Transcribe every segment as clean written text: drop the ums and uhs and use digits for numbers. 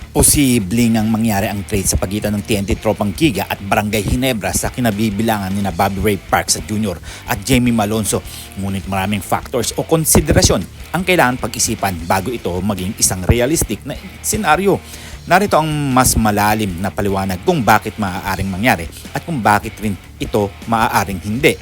Posibleng ang mangyari ang trade sa pagitan ng TNT Tropang Giga at Barangay Ginebra sa kinabibilangan ni Bobby Ray Parks Jr. at Jamie Malonzo. Ngunit maraming factors o konsiderasyon ang kailangan pag-isipan bago ito maging isang realistic na senaryo. Narito ang mas malalim na paliwanag kung bakit maaaring mangyari at kung bakit rin ito maaaring hindi.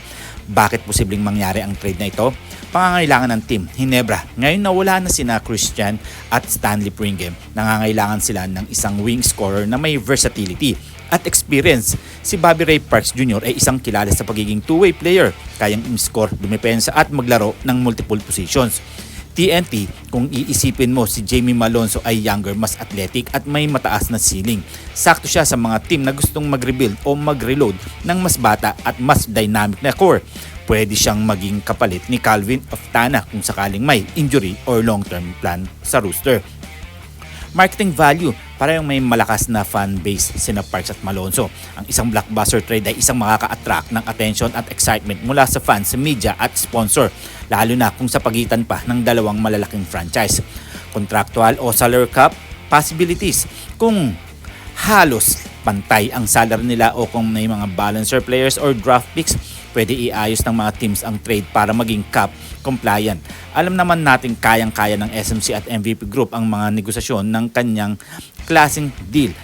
Bakit posibleng mangyari ang trade na ito? Pangangailangan ng team Ginebra. Ngayon na wala na sina Christian at Stanley Pringham, nangangailangan sila ng isang wing scorer na may versatility at experience. Si Bobby Ray Parks Jr. ay isang kilala sa pagiging two-way player, kayang score, dumepensa at maglaro ng multiple positions. TNT, kung iisipin mo, si Jamie Malonzo ay younger, mas athletic at may mataas na ceiling. Sakto siya sa mga team na gustong mag-rebuild o mag-reload ng mas bata at mas dynamic na core. Pwede siyang maging kapalit ni Calvin Oftana kung sakaling may injury or long-term plan sa roster. Marketing value, parang may malakas na fan base sina Parks at Malonzo. Ang isang blockbuster trade ay isang makaka-attract ng attention at excitement mula sa fans, media at sponsor, lalo na kung sa pagitan pa ng dalawang malalaking franchise. Contractual o salary cap possibilities, kung halos pantay ang salary nila o kung may mga balancer players or draft picks, pwede iayos ng mga teams ang trade para maging cap compliant. Alam naman natin kayang-kaya ng SMC at MVP Group ang mga negosasyon ng kanyang klaseng deal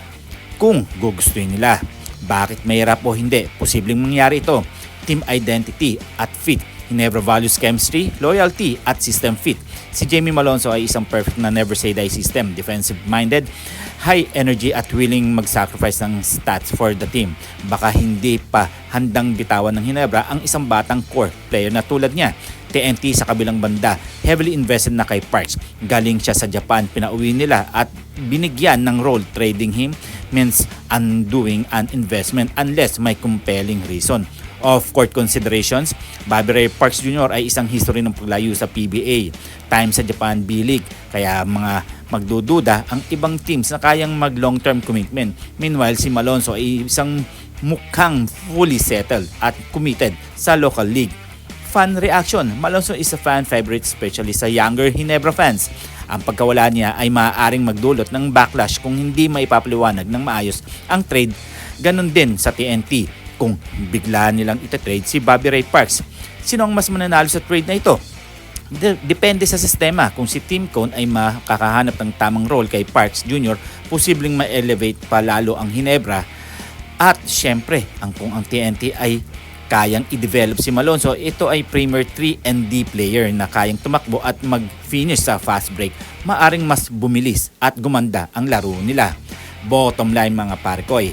kung gugustuhin nila. Bakit mahirap o hindi? Posibleng mangyari ito. Team identity at fit. Ginebra values chemistry, loyalty at system fit. Si Jamie Malonzo ay isang perfect na never say die system, defensive-minded, high energy at willing mag-sacrifice ng stats for the team. Baka hindi pa handang bitawan ng Ginebra ang isang batang core player na tulad niya. TNT sa kabilang banda, heavily invested na kay Parks. Galing siya sa Japan, pinauwi nila at binigyan ng role. Trading him means undoing an investment unless may compelling reason. Off-court considerations, Bobby Ray Parks Jr. ay isang history ng paglayo sa PBA, time sa Japan B-League, kaya mga magdududa ang ibang teams na kayang mag long-term commitment. Meanwhile, si Malonzo ay isang mukhang fully settled at committed sa local league. Fan reaction, Malonzo is a fan favorite especially sa younger Ginebra fans. Ang pagkawala niya ay maaaring magdulot ng backlash kung hindi maipapaliwanag ng maayos ang trade. Ganon din sa TNT kung bigla nilang itatrade si Bobby Ray Parks. Sino ang mas mananalo sa trade na ito? Depende sa sistema. Kung si Tim Cone ay makakahanap ng tamang role kay Parks Jr., posibleng ma-elevate pa lalo ang Ginebra. At syempre, kung ang TNT ay kayang i-develop si Malonzo, ito ay Premier 3 and D player na kayang tumakbo at mag-finish sa fast break. Maaring mas bumilis at gumanda ang laro nila. Bottom line mga parkoy,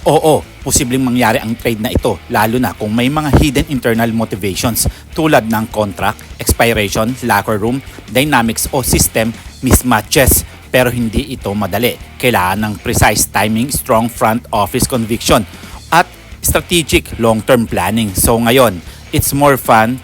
oo, posibleng mangyari ang trade na ito, lalo na kung may mga hidden internal motivations tulad ng contract, expiration, locker room, dynamics o system mismatches. Pero hindi ito madali. Kailangan ng precise timing, strong front office conviction at strategic long-term planning. So ngayon, it's more fun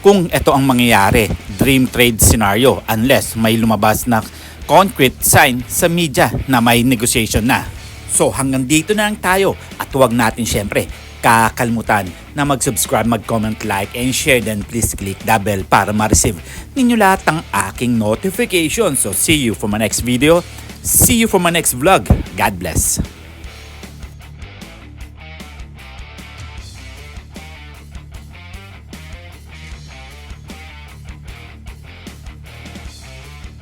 kung ito ang mangyayari, dream trade scenario, unless may lumabas na concrete sign sa media na may negotiation na. So hanggang dito na lang tayo at huwag natin syempre kakalimutan na mag-subscribe, mag-comment, like, and share. Then please click the bell para ma-receive ninyo lahat ng aking notifications. So see you for my next video. See you for my next vlog. God bless.